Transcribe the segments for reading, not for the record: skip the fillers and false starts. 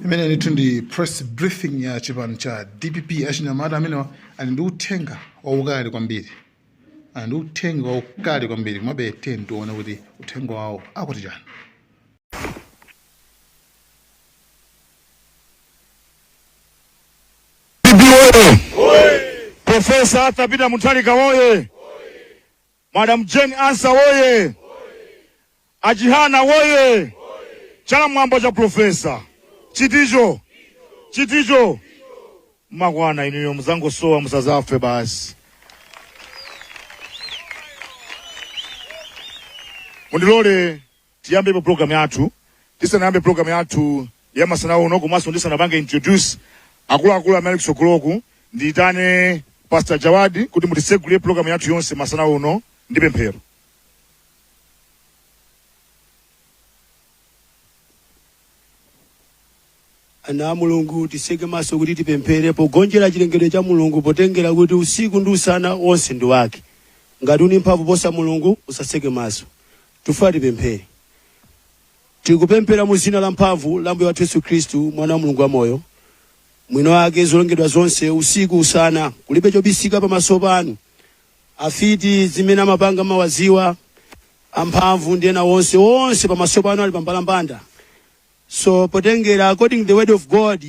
Imene nitundi press briefing ya chipano cha DPP achinyamata amene ali ndi uthenga waukali kwambiri. Ali ndi uthenga waukali kwambiri mwabe tiona kuti uthenga wawo akuti chani. Profesa Tabitha Mutharika woye. Madam Jane Ansa woye. Ajihana woye. Chala mwambo cha profesa. Chitijo. Magwana iniyo mzango soa msazafe basi. Mundilole tiyambe ipo program yathu. Tisa nayambe program yathu ya masana uno kumaso ndisa nabange introduce akula amene kusokoloku nditane Pastor Jawadi kuti mutisegule program yathu yonse masana uno ndi pemphero. Ana Mulungu tiseke maso kuti tipemphere pogonjera chilengedwe cha Mulungu potengera kuti usiku ndi usana wonse ndi wake. Ngati uni mphamvu posa Mulungu usaseke maso. Tufa tipemphere. Tikupemphera mu dzina la mphamvu la Mbuye wathu Yesu Khristu mwana wa Mulungu wa moyo. Mwino wake zolengedwa zonse usiku usana kulibe chobisika pamaso panu. Afiti zimene amapanga mawaziwa amphamvu ndi ena wonse pamaso panu ali pambalambanda. So potengera according to the word of God,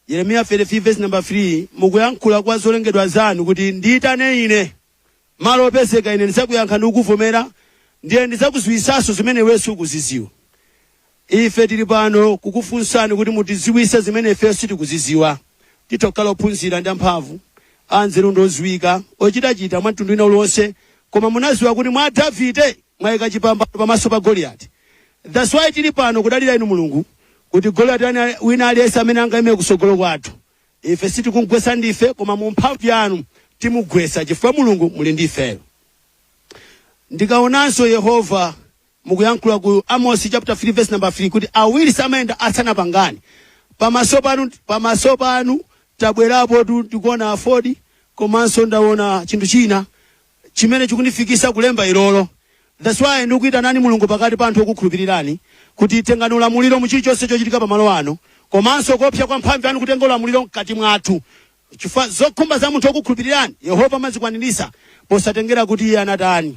Jeremiah 33 verse number 3, mukuyankhula kwa zolengedwa zanu kuti nditane ine malo opezeka ine ndisakuyankha ndi kukuvomera ndiye ndisakuziwisaso zimene wesu ukuziziwa. Ife tili pano kukufunsani kuti mutiziwise zimene ife sitikuziziwa. Titokhala ophunzira ndi amphamvu, anzeru ndoziwika, ochitachita mwa mtundu ina uliwonse, koma munaziwa kuti mwa Davide mwayika chipambano pamaso pa Goliath. That's why tili pano kudalira inu Mulungu kuti Goliath wina aliyense amene angayime kusogolo kwathu. Ife sitikugwesa ndife koma mu mphamvu yanu timugwesa chifukwa Mulungu muli ndi ife. Ndikaonanso Yehova mukuyankhula ku Amos chapter 3 verse number 3 kuti awiri samayenda asanapangane. Pamaso panu tabwerapo tikuona afodi komanso ndaona chinthu china chimene chikundifikisa kulemba ilolo. That's why ndikuita nani Mulungu pakati pa anthu okukhulupirirani kuti tengani ulamuliro mu chilichonse chochitika pamalo ano komanso kopsa kwa mphamvu yanu kutenga ulamuliro mkati mwathu. Chifukwa zokhumba za munthu okukhulupirirani Yehova amazikwanirisa posatengera kuti iye anatani.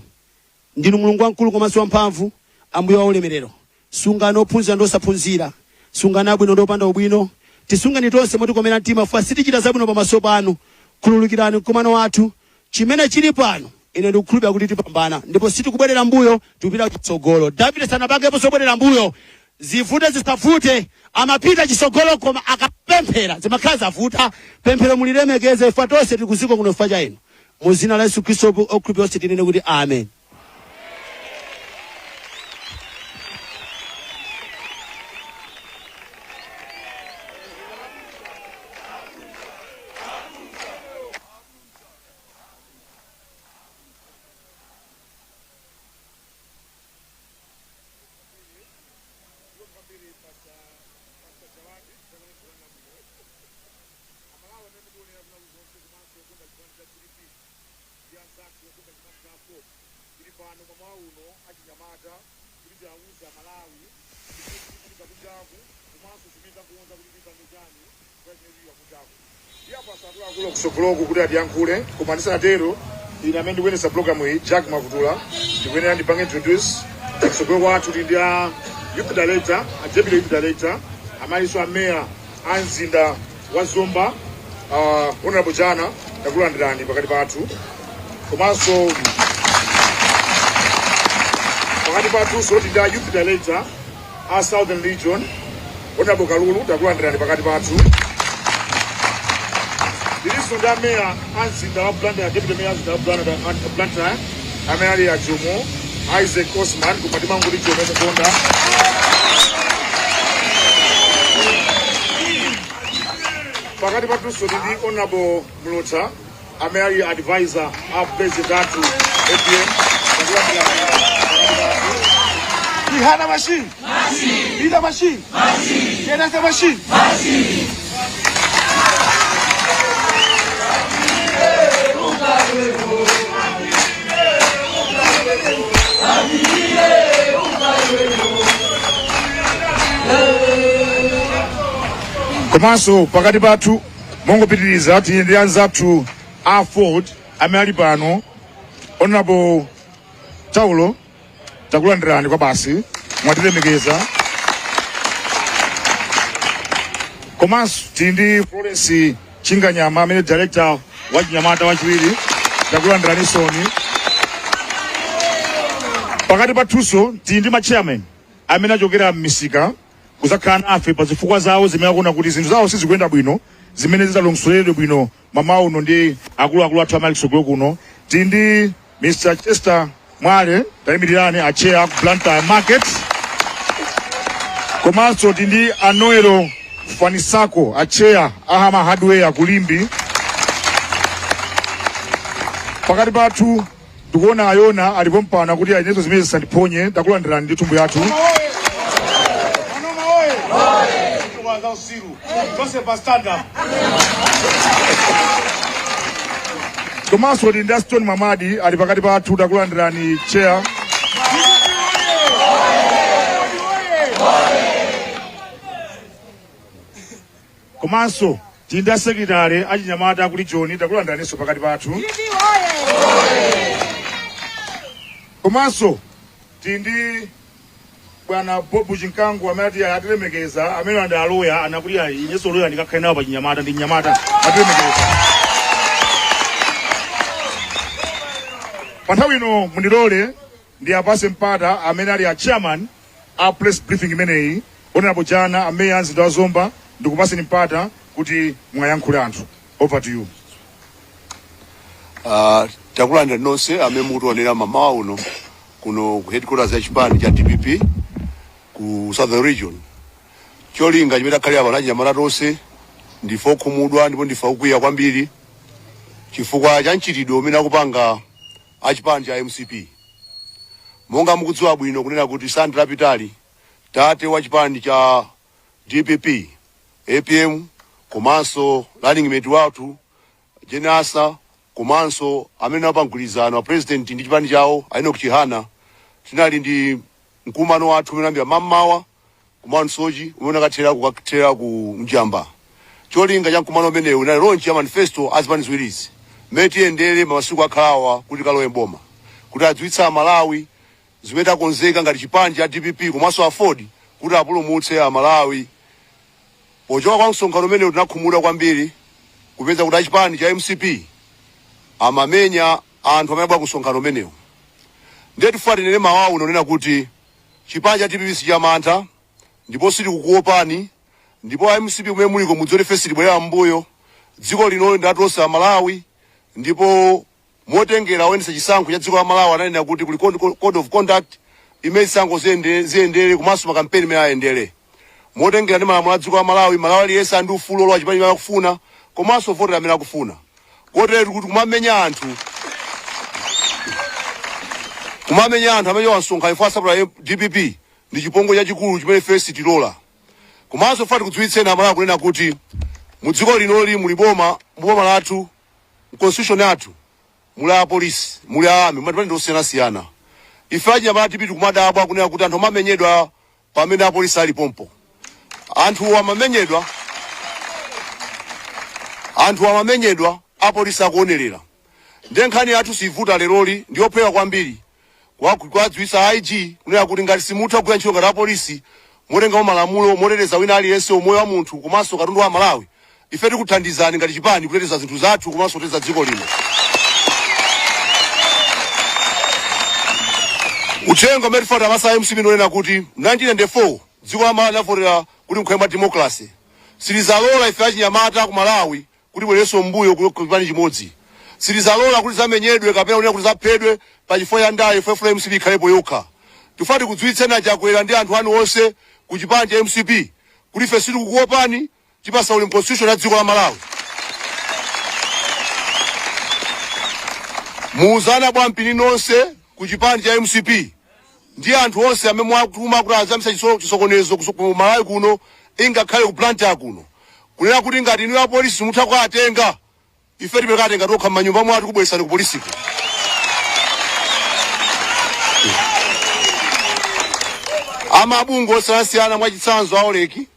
Ndinu Mulungu wamkulu komanso wamphamvu, Ambuye wa ulemerero. Sungani ophunzira ndi osaphunzira, sungani abwino ndi opanda ubwino, tisungani tonse motikomera mtima chifukwa sitichita zabwino pamaso panu. Khululukirani mkumano wathu chimene chili pano. Ine ndikukhulupirira kuti tipambana ndipo sitikubwerera mbuyo, tikupita kutsogolo. Davide sanapangepo zobwerera mbuyo, zivute zisavute, amapita chisogolo koma akapemphera zimakhala zavuta. Pemphero mulilemekeze ife tonse tikuziko kuno chifukwa cha inu. Mu dzina la Yesu Khristu okhulupirira onse tinene kuti amen. Kusokoloku kuti atiyankhule koma ndisatero ine amene ndikuyenesa program iyi Jack Mavutula ndikuyenera ndipange introduce kusokoloku athu ndi youth director, deputy youth director, amayiso ameya amzinda wa Zomba, honorable Jana ndakulandirani pakati pathu komanso pakati pathu soti ndi youth director a Southern Region honorable Kalulu ndakulandirani pakati pathu. Diriso nda meya anzinda wa Blantyre, deputy mayor anzinda wa Blantyre, ameyali ya Jomo, Isaac Osman, kumati mangu ndi Jomo Sekonda. Pakati patu sodi ndi honorable Mlota, ameyali advisor of president atu APM. Ihana machine? Machine. Leader machine? Machine. Jenasa machine? Machine. Komanso pakati pathu mongopitiriza tili ndi anzathu a Ford amene ali pano. Honorable Taulo, takulandirani kwa basi, mwatilemekeza. Komanso tili ndi Florence Chinganyama amene director wa Chinyamata wachiwiri, takulandirani soni. Pakati pathunso tili ndi chairman amene achokera m'misika kuzakhala nafe pa zifukwa zawo zimene akuona kuti zinthu zawo sizikuyenda bwino, zimene zidalongosoledwe bwino mama uno ndi akuluakulu athu amene kusogolo kuno. Tili ndi Mr. Chester Mwale, tayimirirani a chair ku Blantyre Market. Komanso tili ndi Anoero Fanisako, a chair Ahama Hardware Kulimbi. Pakati pathu tikuona Ayona alipo mpana kuti ayenezo zimene zisandiphonye, takulandirani ndi thumbu yathu. Komanso tili ndi Aston Mamadi ali pakati pathu, takulandirani chair. Komanso tili ndi secretary achinyamata kuli John, takulandiraninso pakati pathu. Komanso tili ndi bwana Bobu Chinkangu amene atilemekeza, amene ndi aloya, anakuti ayi inenso loya ndikakhale nawo pa Chinyamata, ndi Chinyamata atilemekeza. Pa nthawi ino mundilole ndi apase mpata amene ali a chairman a press briefing imeneyi, Honorable Jana amene anzidwa wa Zomba, ndikupaseni mpata kuti mwayankhule anthu. Over to you. Takulandira nonse amene mukutionera mamawa uno kuno ku headquarters ya chipani cha DPP ku Southern Region. Cholinga chimene takhale apa Chinyamata tonse ndife okhumudwa ndipo ndife okwiya kwambiri chifukwa cha mchitidwe umene akupanga achipani cha MCP. Monga mukudziwa bwino kunena kuti Sandra Lapitali, tate wa chipani cha DPP, APM, komanso running mate wathu Jenasa, komanso amene apangulizano wa president ndi chipani chawo Enoch Chihana, tinali ndi mkumano wathu umene ambira mamawa kumansoji umene akathera ku Mjamba. Cholinga cha mkumano umenewu unali launch ya manifesto azipani ziwirizi meti endele masiku akhalawa kuti kalowe mboma kuti adziwitsa Malawi zimene akonzeka ngati chipani cha DPP komanso Ford kuti apulumutse Malawi. Pochoka kwa msonkhano umenewu tinakhumudwa kwambiri kupeza kuti achipani cha MCP amamenya anthu amene abwera ku msonkhano umenewu. Ndetu Ford nene mawa unonena kuti chipani cha DPP sichamantha ndipo sitikukuopani, ndipo MCP kumene muliko mudziwe ife sitibwerera m'mbuyo, dziko lino ndi atonse a Malawi, ndipo motengera oyendetsa chisankho cha dziko la Malawi ananena kuti kuli code of conduct imene zisankho ziyendere komanso makampeni imene ayendere. Motengera ndi malamulo a dziko la Malawi, Malawi aliyense ndi ufulu olowa chipani chimene akufuna komanso votera amene akufuna. Kotero kuti kumamenya anthu amene wansonkhano ifo asapula DPP ndi chipongwe chachikulu chimene ife sitilola. Komanso fati kudziwitseni Amalawi kunena kuti mu dziko linoli muli boma lathu, constitution yathu, muli apolisi, muli army, matipani ndosiyanasiyana. Ife Achinyamata DPP tikumadabwa kunena kuti anthu amamenyedwa pamene apolisi ali pompo. Anthu amamenyedwa apolisi akuonerera. Ndenkhani yathu sivuta leroli ndiopewa kwambiri kwadziwitsa IG kunena kuti ngati simutha kugwira ntchito ngati apolisi motenga malamulo moteteza wina aliyense umoyo wa munthu komanso katundu wa Malawi, ife tikuthandizani ngati chipani kuteteza zinthu zathu komanso kuteteza dziko lino. Uthenga umene tifota masa MCP nonena kuti 1994 dziko la Malawi linavotera kuti mkhwemba democracy. Silizalola ife Achinyamata ku Malawi kuti bwereso mbuyo kupani chimodzi. Silizalola kuti zamenyedwe kapena kunena kuti zaphedwe pa chifukwa cha ndayi ifefula MCP ikhalepo yokha. Tifati kudziwitseni chakwera ndi anthu anu onse ku chipani cha MCP kuti ife sitikukuopani, tipasa uli constitution ya dziko la Malawi. Muuzana bwa mpini nonse ku chipani cha MCP ndi anthu onse amene mwakutuma kuti azamisa chisokonezo ku Malawi kuno, ingakhale ku Blantyre kuno, kunena kuti ngati inu ya polisi mutha kukatenga, ife tipekatenga tokha m'manyumba mwathu kubweresani ku polisiko. Amabungo osiyana mwachitsanzo aoleki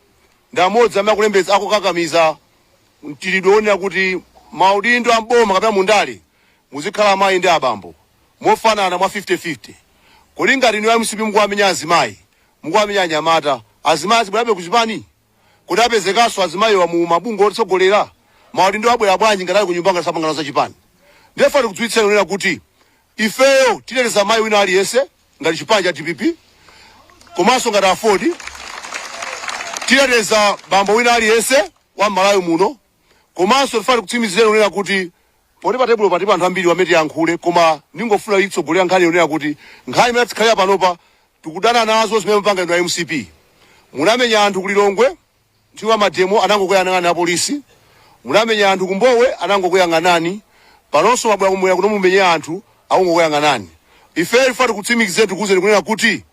ndamodzi amene akulembetsa akukakamiza mchitidwe onena kuti maudindo amboma kapena mundale muzikhala amayi ndi abambo mofanana mwa 50-50. Kodi ngati inu MCP mukuamenya azimayi mukuamenya anyamata, azimayi azibwerabe kuchipani? Kuti apezekanso azimayi wa mu mabungwe otsogolera maudindo abwera bwanji ngati ali ku nyumba ngasapangana za chipani? Ndiye tikudziwitsa kunena kuti ifeyo titeteza mayi wina aliyense ngati chipani cha DPP, komanso ngati afodi titeteza bambo wina aliyense wa Malawi muno, komanso tifuna kutsimikizira kunena kuti poti pa tebulo pati anthu ambiri amene tiyankhule, koma ningofuna itsogolera nkhani yonena kuti nkhani imene tikhalira panopa tikudana nazo zimene mpanga inu MCP. Munamenya anthu kulilongwe nthiwi amademo anangokuyang'ana apolisi, munamenya anthu kumbowe anangokuyang'anani, panonso mabwera kumwera kuno mumenye anthu akungokuyang'anani. Ife tifuna kutsimikizira tikuzeni kunena kuti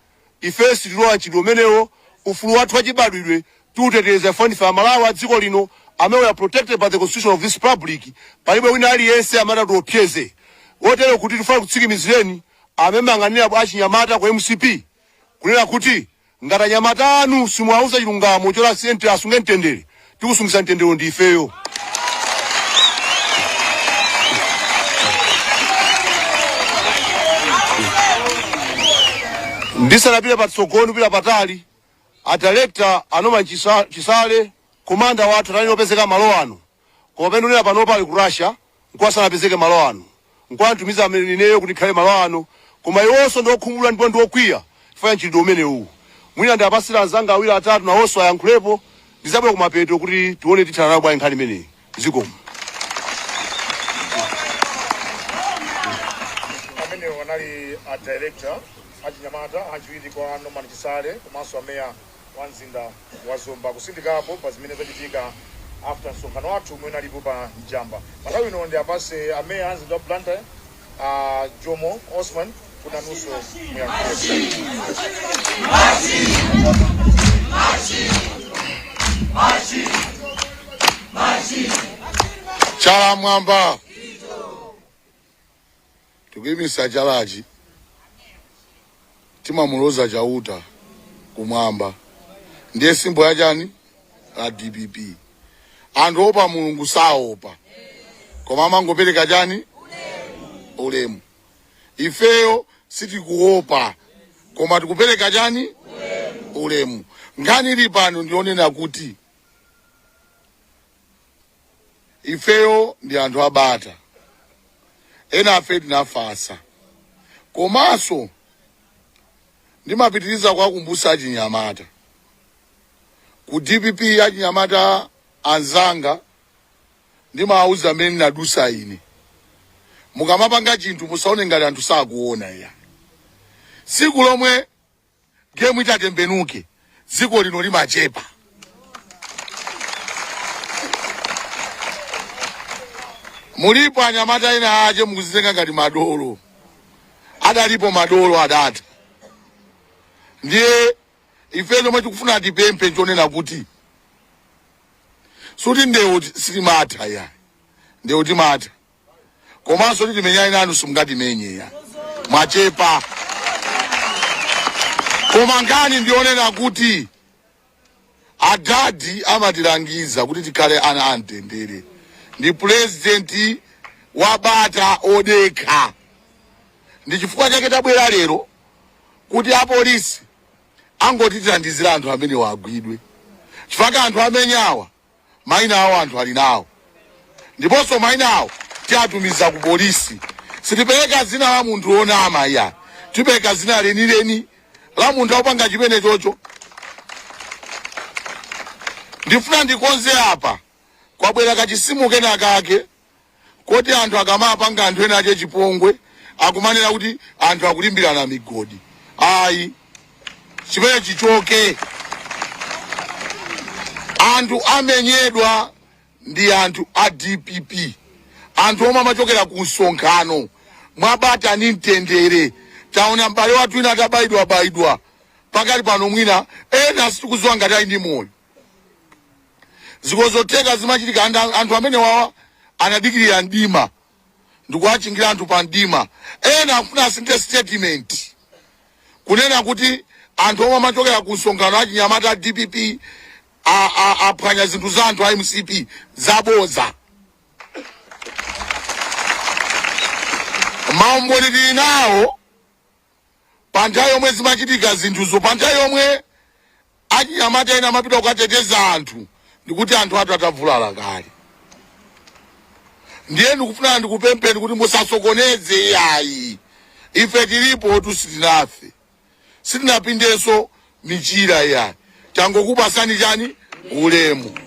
ife sitilowa mchitidwe umenewo. Ufulu wathu wachibadwidwe tiuteteza ifanifa Malawi a dziko lino amene are protected by the constitution of this republic. Palibe wina aliyense amene atiopseze. Wotero kuti tifuna kutsimikizireni amene ang'anira achinyamata kwa MCP kunena kuti ngati anyamata anu simwauza chilungamo chola sente asunge mtendere, tikusungisa mtendere ndi ifeyo. Ndisanapita patsogolo pita patali, a director anoma Chisale komanda wathu tani opezeka malo ano, koma pendo nena panopa ali ku Russia nkwasana apezeke malo ano, nkwantumiza ameneyo kuti khale malo ano, koma iwonso ndokhumula ndipo ndokwiya chifukwa nchitidwe umenewu. Mwina ndapasira anzanga awiri atatu nawonso ayankhulepo ndizabwera kumapeto kuti tione tithana nawo bwanji nkhani imeneyi. Zikomo. Amene wanali a director achinyamata achiwiri kwa Norman Chisale komanso ameya wa mzinda wa Zomba kusindikapo pa zimene zachitika after msonkhano wathu mwina alipo pa Njamba. Malawi ino ndi apase ameya a mzinda wa Blantyre Jomo Osman kuna nusu Chala mwamba tukimisa chalachi timamuloza chauta kumwamba ndiye simbo ya chani la DPP. Anthu opa Mulungu saopa, koma amangopereka chani ulemu. Ifeyo sitikuopa, koma tikupereka chani ulemu. Nkhani ili pano ndionena kuti ifeyo ndi anthu abata, ena afe tinafasa, komanso ndimapitiriza kuwakumbutsa achinyamata ku DPP achinyamata anzanga, ndimawauza amene ndinadusa ine, mukamapanga chinthu musaone ngati anthu sakuona ya. Siku lomwe gemu itatembenuke dziko lino limachepa. Mulipo anyamata ena aje mukuzitenga ngati madolo, adalipo madolo adata. Ndiye ife lomwe tikufuna tipemphe nchonena kuti suti ndewo sitimata ya, ndewo timata, komanso timenyane nanu simungatimenye ya mwachepa. Koma ngani ndionena kuti adadi amatilangiza kuti tikhale ana amtendere, ndi president wabata odekha. Ndi chifukwa chake tabwera lero kuti apolisi angotithandizira anthu amene wagwidwe, chifukwa anthu amenyawa maina awo anthu ali nawo, ndiponso maina awo tiatumiza ku polisi. Sitipereka zina la munthu onama ya, tipereka zina lenileni la munthu opanga chimene chocho. Ndifuna ndikonze apa kwabwera kachisimu kena kake kuti anthu akamapanga anthu ena ache chipongwe akumanena kuti anthu akulimbirana migodi. Ayi, chimene chichoke. Anthu amenyedwa ndi anthu a DPP, anthu omwe amachokera ku msonkhano mwabata ni mtendere. Taona mbale watu ina atabaidwa pakali pano, mwina ena situkuziwa ngati ali ndi moyo. Zikozoteka zimachitika anthu amene wawa anadikirira ndima ndikuwachingira anthu pa ndima. Ena akufuna asinte statement kunena kuti anthu omwe amachokera ku msonkhano achinyamata DPP aphwanya zinthu za anthu a MCP zaboza. Maumboni tili nawo pa nthawi yomwe zimachitika zinthuzo, pa nthawi yomwe achinyamata ena amapita kukateteza anthu, ndikuti anthu atu atavulala kale. Ndiye ndikufuna ndikupempheni kuti musasokoneze yayi. Ife tilipo tusitinafe. Sitinapindenso michira yayi. Tangokupasani chani ulemu.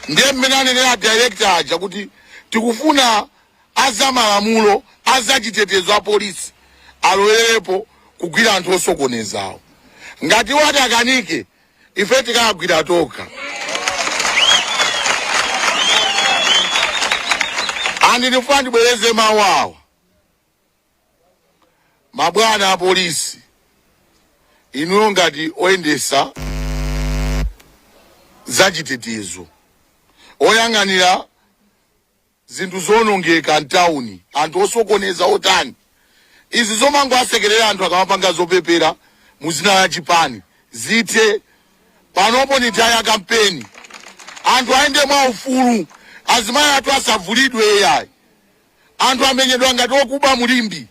Ndiye mmene anenera director aja kuti tikufuna azamalamulo, azachitetezo a polisi alowerepo kugwira anthu osokonezawo. Ngati wati akanike, ife tikagwira toka. Andi ndifuna ndibwereze mawu awa. Mabwana a polisi, inuyo ngati oyendesa zachitetezo, oyang'anira zinthu zonongeka mtauni, anthu osokoneza otani, izi zomango asekerera anthu akamapanga zopepera muzina la chipani zite panopo ni taya kampeni. Anthu aende mwa ufulu, azimayi atu asavulidwe yayi. Anthu amenyedwa ngati okuba mulimbi.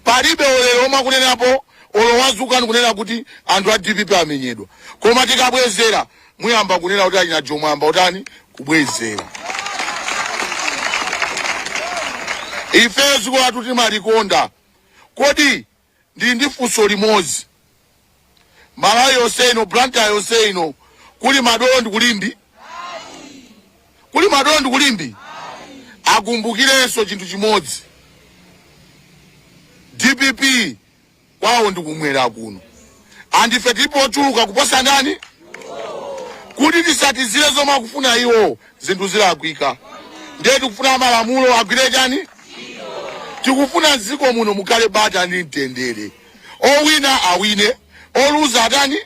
Palibe olero omwe kunenapo olowazuka nkunena kuti anthu a DPP amenyedwa. Koma tikabwezera muyamba kunena kuti achina jomwamba utani kubwezera. Ife zikuwa tuti malikonda. Kodi ndi funso limodzi. Malawi yonse ino, Blantyre yonse ino, kuli madondo kulimbi? Kuli madondo kulimbi? Akumbukirenso chinthu chimodzi. DPP kwawo ndikumwera kuno. Andife tilipo ochuluka kuposa ndani? Kuti tisatizire zomwe akufuna iwo zinthu zilakwika. Ndiye tikufuna malamulo agwire chani? Tikufuna ziko muno mukale bata ndi mtendere. Owina awine, oluza atani?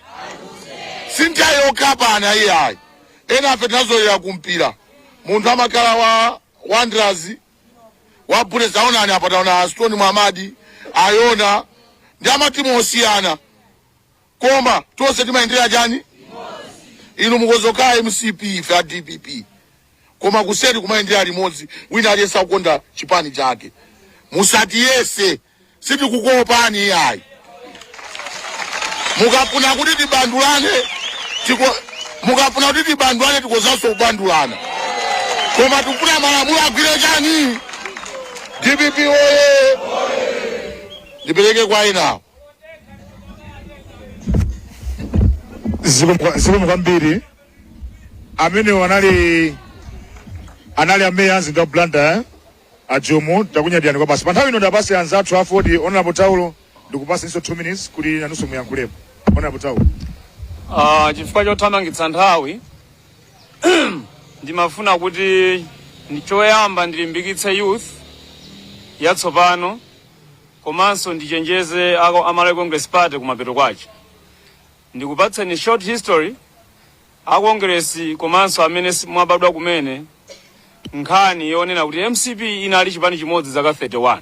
Sintayo kapana iyayi. Ena afe tinazolera kumpira. Munthu amakhala wa Wanderers, wa Bullets aonani apataona Stone Muhammad, ayona, ndi amatimu osiyana. Koma, tonse timayendera chani? Inu mukozoka MCP ife a DPP. Koma kuseri kumayendera limodzi, wina aliyesa kukonda chipani chake. Musatiyese, siti kukopani iyayi. Mukafuna kuti tibandulane, tikozanso kubandulana. Koma tukuna malamulo agwire chani? DPP oye! Ndipeleke kwa ina. Zikomo kwambiri. Amene anali ameya mzinda Blantyre ajomo takunyadiyani kwa basi. Panthawi ino ndapasi anzathu afodi Honorable Taulo ndikupasa inso 2 minutes kuti nanuso muyankhulepo. Honorable Taulo. Chifukwa chothamangitsa nthawi ndimafuna kuti choyamba ndilimbikitse youth yatsopano komanso ndichenjeze Malawi Congress Party kumapeto kwacho. Ndikupatseni short history Congress komanso amene mwabadwa kumene nkhani yonena kuti MCP inali chipani chimodzi zaka 31.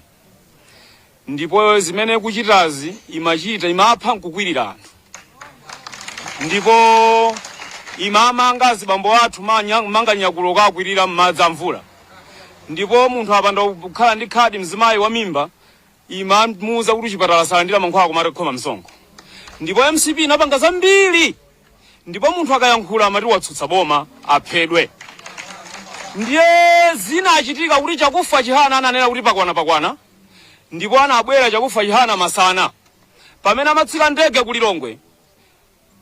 Ndipo zimene kuchitazi imapha nkukwirira anthu. Ndipo imamanga zibambo athu manga nyakulo kakwirira m'madzi a mvula. Ndipo munthu apanda kukhala ndi khadi mzimayi wa mimba imamuuza kuti chipatala salandira mankhwala kumati kukhoma msonkho. Ndipo MCP inapanga zambiri. Ndipo munthu akayankhula amati watsutsa boma aphedwe. Ndiye zina achitika kuti chakufa chihana ananena kuti pakwana. Ndipo anabwera chakufa chihana masana. Pamene amatsika ndege ku Lilongwe,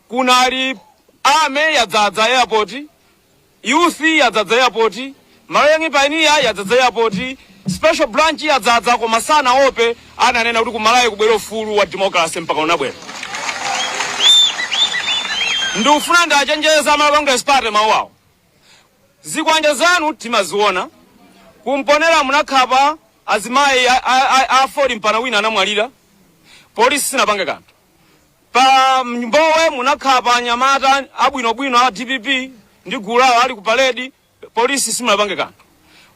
kunali ame yadzadza airport, youth yadzadza airport, Malawi Pioneer yadzadza airport, special branch yadzadza koma sana ope ananena kuti kumalawi kubwera ufulu wa democracy mpaka unabwera. Ndikufuna ndachenjeza Malawi Congress Party mawawo. Zikwanja zanu timaziona. Kumponera munakhapa azimayi afodi mpana wina anamwalira. Polisi sinapange kanthu. Pa Mbowe munakhapa anyamata abwinobwino a DPP ndi gulawo ali ku parade, polisi simunapange kanthu.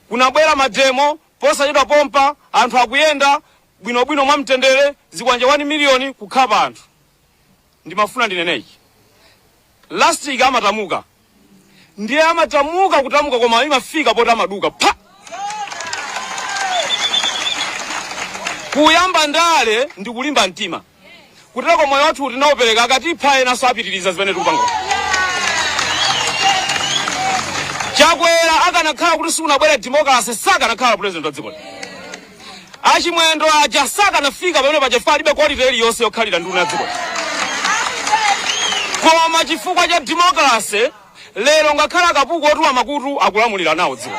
Kunabwera mademo posachedwa pompa anthu akuyenda bwinobwino mwa mtendere zikwanja 1 million kukhapa anthu. Ndimafuna ndinenechi. Last week amatamuka ndiye amatamuka kutamuka koma imafika poti amaduka pa kuyamba ndale ndi kulimba mtima kuteko moyo wathu tinaopereka akati phaye naso apitiriza zimene tikupanga chakwera akanakhala kuti sikunabwera democracy sakanakhala president wa dziko achimwendo aja sakanafika pamene pachifukwa alibe quality iliyonse yokhalira nduna ya dziko koma chifukwa cha democracy lero ngakhala kapuku otula makutu akulamulira nawo dziko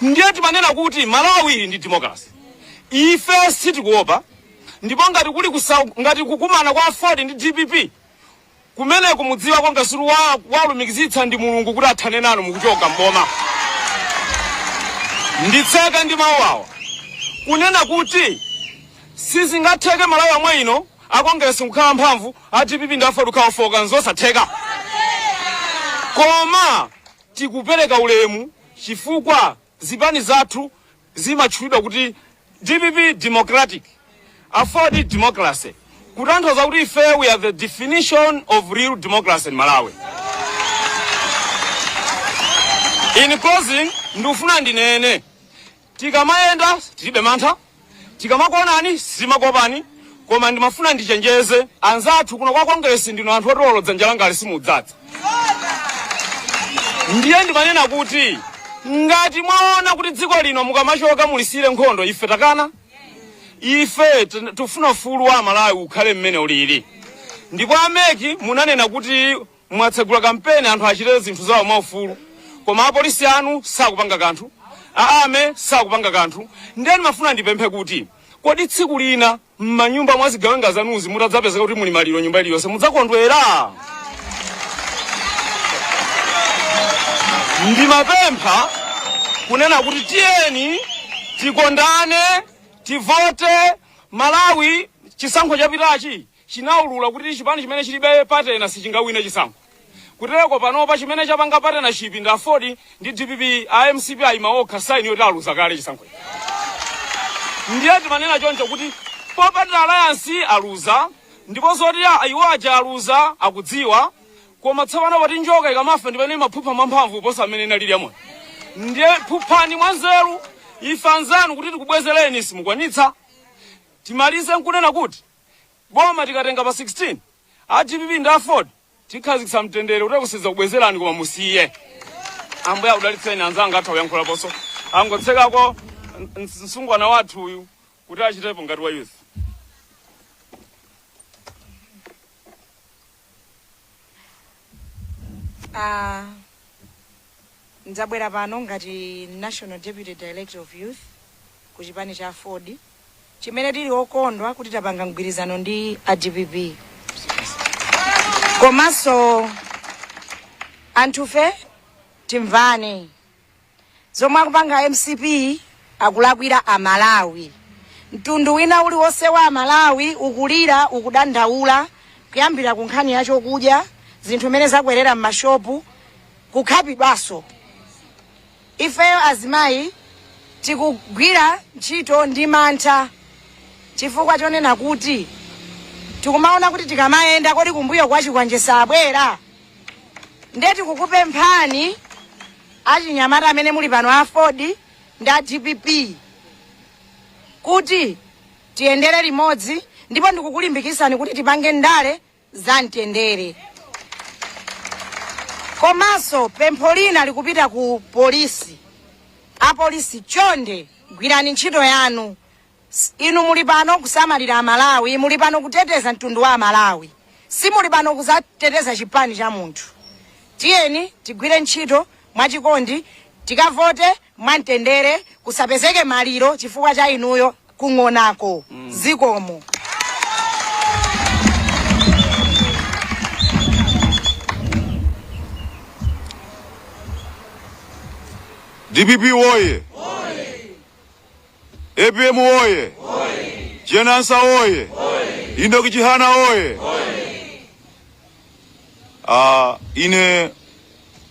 ndiye timanena kuti malo awiri ndi democracy ife sitikuopa ndipo ngati kukumana kwa Ford ndi DPP kumene kumudziwa kwa ngasuru walumikizitsa ndi mulungu kuti athane nanu mukuchoka mboma nditseka ndi mawu awa kunena kuti sizingatheke Malawi amwe ino akongesi kukhala mphamvu a DPP ndi Ford kukhala foka nzosatheka koma tikupereka ulemu chifukwa zipani zathu zimatchulidwa kuti DPP democratic Ford democracy kutanthauza kuti ife we are the definition of real democracy in Malawi. In closing ndifuna ndinene tikamayenda tilibe mantha tikamakuonani simakopani koma ndimafuna ndichenjeze anzathu kuno kwa Congress ndino anthu otolo dzanja langa lisimudzaza ndiye ndimanena kuti ngati mwaona kuti dziko lino mukamachoka mulisire nkhondo ife takana ife tufuna ufulu wa Malawi ukhale mmene ulili ndipo ameki munanena kuti mwatsegula kampeni anthu achite zinthu zawo mwaufulu koma apolisi anu sakupanga kanthu aame sakupanga kanthu ndiye ndimafuna ndipemphe kuti kodi tsiku lina m'manyumba mwazigawenga zanuzi mutadzapeza kuti muli maliro nyumba iliyonse mudzakondwera ndimapempha kunena kuti tiyeni tikondane tivote Malawi chisankho chapitachi chinaulula kuti chipani chimene chilibe patena sichingawine chisankho kutereko panopa chimene chapanga patena chipi ndi Ford ndi DPP AMCP aimaokha saini yoti aluza kale chisankho ndiye timanena choncho kuti popatira alliance aluza ndipo zoti iwo aja aluza akudziwa koma tsopano poti njoka ikamafa ndipene maphupha mwamphamvu posa amene inalili yamoyo ndiye phuphani mwanzeru ife anzanu kuti tikubwezereni simukwanitsa timalize nkunena kuti boma tikatenga pa 16 a DPP ndi Ford tikhazikitsa mtendere kuti kusiza kubwezerani koma musiye ambuye udalitseni anzanga atha kuyankhula ponso angotsekako msungwana wathu uyu kuti achitepo ngati wa youth. Nzabwera pano ngati National Deputy Director of Youth ku chipani cha Ford chimene tili okondwa kuti tapanga mgwirizano ndi a DPP komanso anthufe timvane zomwe akupanga MCP akulakwira Amalawi mtundu wina uliwonse wa Amalawi ukulira ukudandaula kuyambira ku nkhani ya chokudya zinthu mene zakwerera m'mashopu kukhapidwaso ifeyo azimayi tikugwira ntchito ndi mantha chifukwa chonena kuti tikumaona kuti tikamayenda kodi kumbuyo kwa chikwanje sabwera ndiye tikukupemphani achinyamata amene muli pano a Ford ndi a DPP kuti tiyendere limodzi ndipo ndikukulimbikitsani kuti tipange ndale za mtendere komanso pempho lina likupita ku polisi apolisi chonde gwirani ntchito yanu inu muli pano kusamalira Amalawi muli pano kuteteza mtundu wa Amalawi si muli pano kuzateteza chipani cha munthu tiyeni tigwire ntchito mwachikondi tikavote mwamtendere kusapezeke maliro chifukwa cha inuyo kung'onako zikomo. DPP woye! APM woye! Jenansa woye! Indoki Chihana woye! Ine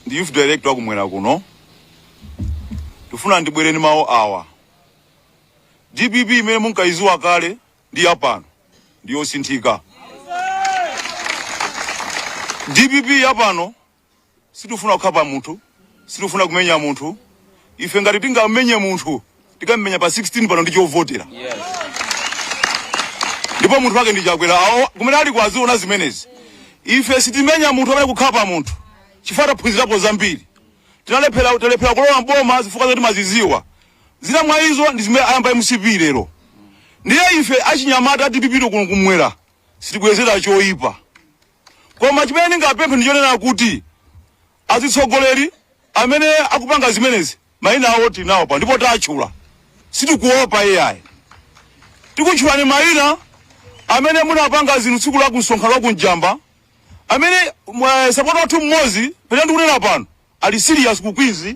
ndi youth director wa kumwera kuno tufuna ndibwereni mawu awa DPP imene munkaiziwa kale ndi yapano ndiyo sinthika DPP yapano Situfuna kukhapa munthu, situfuna kumenya munthu. Ife ngati tingamenye munthu, tikamenya pa 16 pano ndi chovotera. Yes. Ndipo munthu wake ndi chakwera. Awo kumene ali kwaziona zimenezi. Ife sitimenya munthu amene kukhapa munthu. Chifukwa taphunzirapo zambiri. Tinalephera kulowa mboma zifukwa zoti maziziwa. Zina mwa izo ndi zimene ayamba MCP lero. Ndiye ife achinyamata tipipito kuno kumwera. Sitikuyezera choyipa. Koma chimene ndingapemphe ndichonena kuti azitsogoleri amene akupanga zimenezi mayina awo tinawo pa ndipo tachula. Sitikuopa AI. Tikutchulani mayina amene munapanga zinthu tsiku la kusonkhana ku Njamba. Amene support wathu mmozi pene ndikunena pano ali serious ku Queens.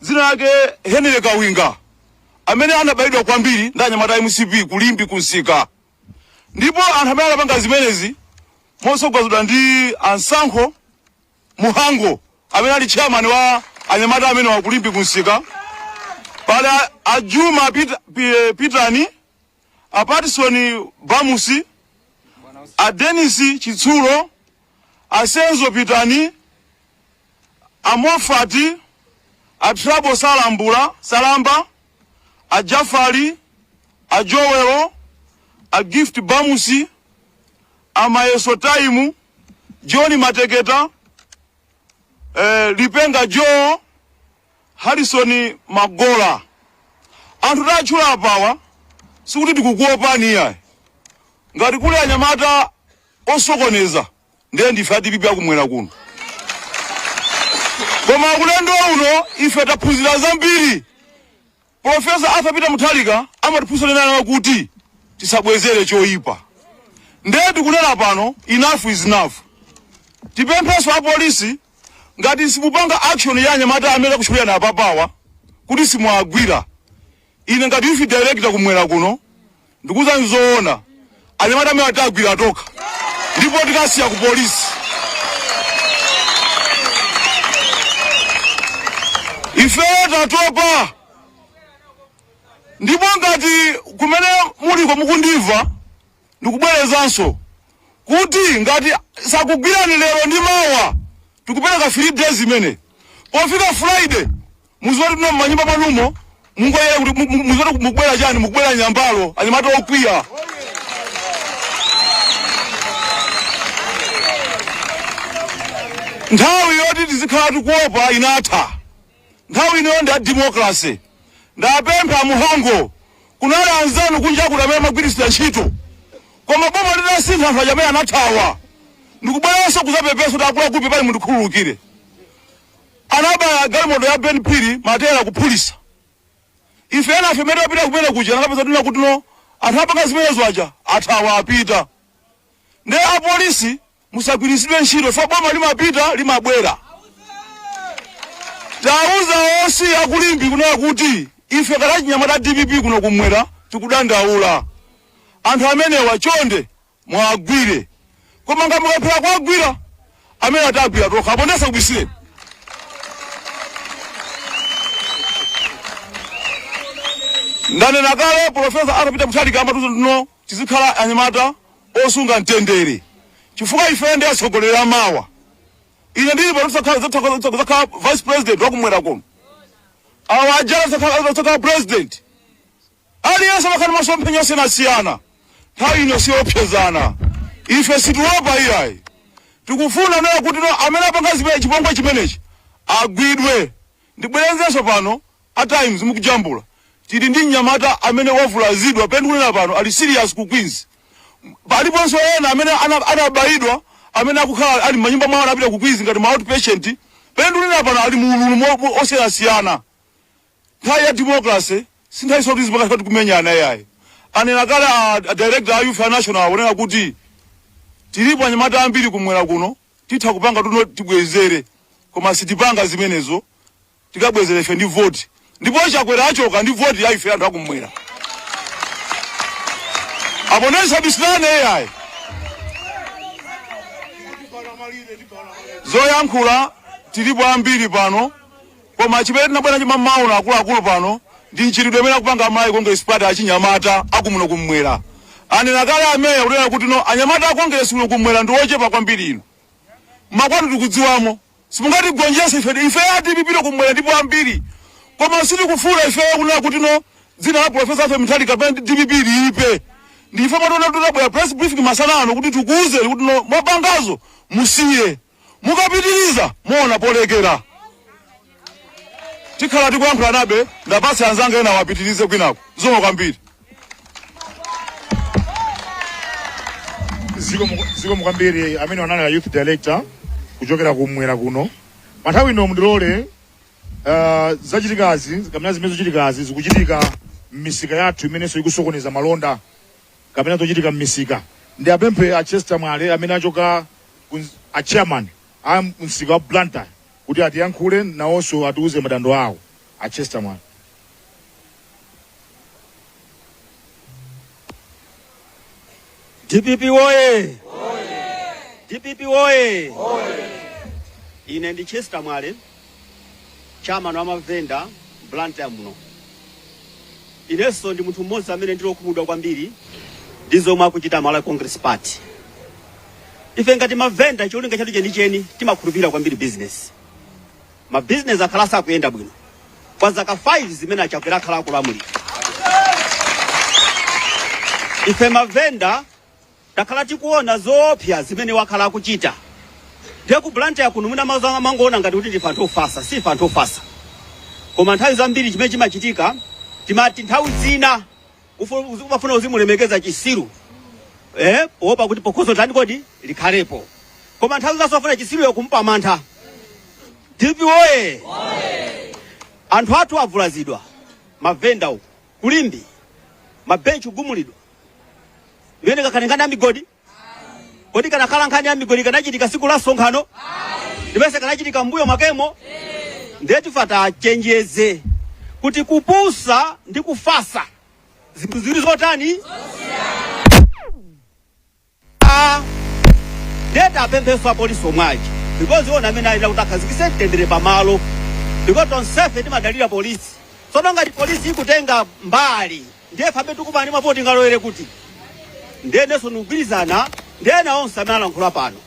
Zina lake Henry Kawinga amene anabayidwa kwambiri ndi anyamata MCP kulimbi kunsika. Ndipo anthu amene anapanga zimenezi mosogozedwa ndi Ansankho Muhango amene ali chairman wa anyamata amene wakulimbi kunsika. Pale Ajuma Pitani, a Patison Bamusi, a Dennis Chitsulo, a Senzo Pitani, a Mofati, a Trabo Salamba, a Jafari, a Joelo, a Gift Bamusi, a Maeso Taimu, Johnny Mateketa, Lipenga Joe, Harrison Magola. Anthu tachula apawa sikuti tikukuopa niya. Ngati kule anyamata osokoneza ndiye ndife DPP akumwera kuno. Koma kulendo uno ife taphunzira zambiri. Professor Arthur Peter Mutharika amatiphunzira nena kuti tisabwezere choyipa. Ndiye tikunena pano enough is enough. Tipempheso a polisi ngati simupanga action ya anyamata amene kuchulira apapawa kuti simwagwira. Ine ngati youth director kumwera kuno ndikuza nzoona anyamata amene atagwira atoka ndipo tikasiya ku polisi. Ife tatopa ndipo ngati kumene muliko mukundiva ndikubwerezanso kuti ngati sakugwirani lero ndi mawa tikupereka 3 days imene pofika Friday muzoti tino manyumba manumo mungoyera kuti muzoti mukubwera chani mukubwera nyambalo anyamata okwiya. Nthawi yoti tizikhala tikuopa inatha. Nthawi ino ndi democracy. Ndapempha Muhango kunali anzanu kunja kuti amene magwirisira ntchito. Koma boma lidasintha anthu amene anathawa. Ndikubweranso kuzapepeso takula kupi pali mundikhululukire. Anabaya galimoto ya Ben Pili matera kuphulisa. Ife ena afemere wapita kumene kuja nakapeza tuna kuti no anthu apanga zimenezo aja athawa apita. Ndi apolisi musagwirisidwe ntchito fa boma limapita limabwera. Tauza onse akulimbi kunena kuti ife kalachi nyamata DPP kuno kumwera tikudandaula. Anthu amenewa chonde mwagwire. Koma ngamukapera kwagwira amene atagwira toka abondesa kubisire. Ndanena kale Professor Arthur Peter Mutharika amatuzo no tizikhala anyamata osunga mtendere. Chifukwa ife ndi asogolera mawa. Ine ndili pano zakhala vice president wakumwera kuno. Awa ajala zakhala president. Aliyense makhala masomphenya osiyana. Nthawi ino siopsezana. Ife situopa iyayi. Tikufuna nayo kuti no amene apanga zimene chipongwe chimenechi agwidwe. Ndibwerenzenso pano at times mukujambula. Tili ndi nyamata amene wavulazidwa pendukunena pano ali serious ku Queens. Paliponso ena amene anabayidwa amene akukhala ali manyumba mwawo apita ku Queens ngati outpatient. Pendukunena pano ali mululu osiyana. Nthawi ya democracy sinthawi soti zipakati kumenyana yayi. Anena kale a director a Youth National wonena kuti tilipo anyamata ambiri kumwera kuno titha kupanga tuno tibwezere koma sitipanga zimenezo tikabwezere ife ndi vote. Ndipo chakwera achoka ndi vote ya ife anthu akumwera. Abonesa bislane yayi. Zoyankhula tilipo ambiri pano koma chimene tinabwera chimamauna akuluakulu pano ndi nchitidwe imene akupanga amayi Congress Party achinyamata akumuno kumwera. Anena kale ameya kunena kuti no anyamata a Congress kuno kumwera ndi ochepa kwambiri ino. Makwanu tikudziwamo Simungati gonjese ife ya DPP kumwela ndipo ambiri. Koma sili kufula ife kuna kuti no dzina la Professor Arthur Mutharika kapena DPP liipe. Ndife matona tunabwera press briefing masanano kuti tukuze kuti no mabangazo musiye. Mukapitiriza muona polekera. Tikhala tikuyankhula nabe ndapasi anzanga ena wapitirize kwinako. Zomwe kwambiri. Ziko mkwambiri amene wanana youth director kuchokera kumwera kuno. Mathawi ino mundilole zachitikazi kamene zimene zochitikazi zikuchitika m'misika yathu imenenso ikusokoneza malonda kapena zochitika m'misika. Ndi apemphe a Chester Mwale amene achoka a chairman a msika wa Blantyre kuti atiyankhule nawonso atiuze madandaulo awo a Chester Mwale. DPP woye! DPP woye! Ine ndi Chester Mwale, chairman wa mavenda Blantyre muno. Inenso ndi munthu mmodzi amene ndilokhumudwa kwambiri ndi zomwe akuchita Malawi Congress Party. Ife ngati mavenda cholinga chathu chenicheni timakhulupirira kwambiri business. Ma business akhalasa akuyenda bwino. Kwa zaka 5 zimene achakwera akhala akulamulira. Ife mavenda takhala tikuona zoopsa zimene wakhala akuchita. Ndiye ku Blantyre kuno muna mazanga mangoona ngati kuti ndife anthu ofasa, si anthu ofasa. Koma nthawi zambiri chimene chimachitika timati nthawi zina ufuna uzimulemekeza chisiru. Opa kuti pokoso tani kodi likhalepo. Koma nthawi zonse ufuna chisiru yokumpa mantha. DPP woye! Anthu athu avulazidwa. Mavenda uku, kulimbi, mabenchi ugumulidwa. Mwene kakanengana migodi? Kodi kanakhala nkhani ya migodi kanachitika siku la sonkhano? Ndipese kanachitika mbuyo makemo? Ndetu fata chenjeze. Kuti kupusa ndi kufasa. Zikuzuri zotani? Deta apempeso a polisi omwaji. Because yona amene ila utakazikise tendere pamalo. Because tonsefe ndi madalira polisi. Sono ngati polisi ikutenga mbali. Ndiye fabe tukupani mapoti ngaloere kuti. Ndiye neso nugwirizana. Ndiye na onse amene alankhula pano.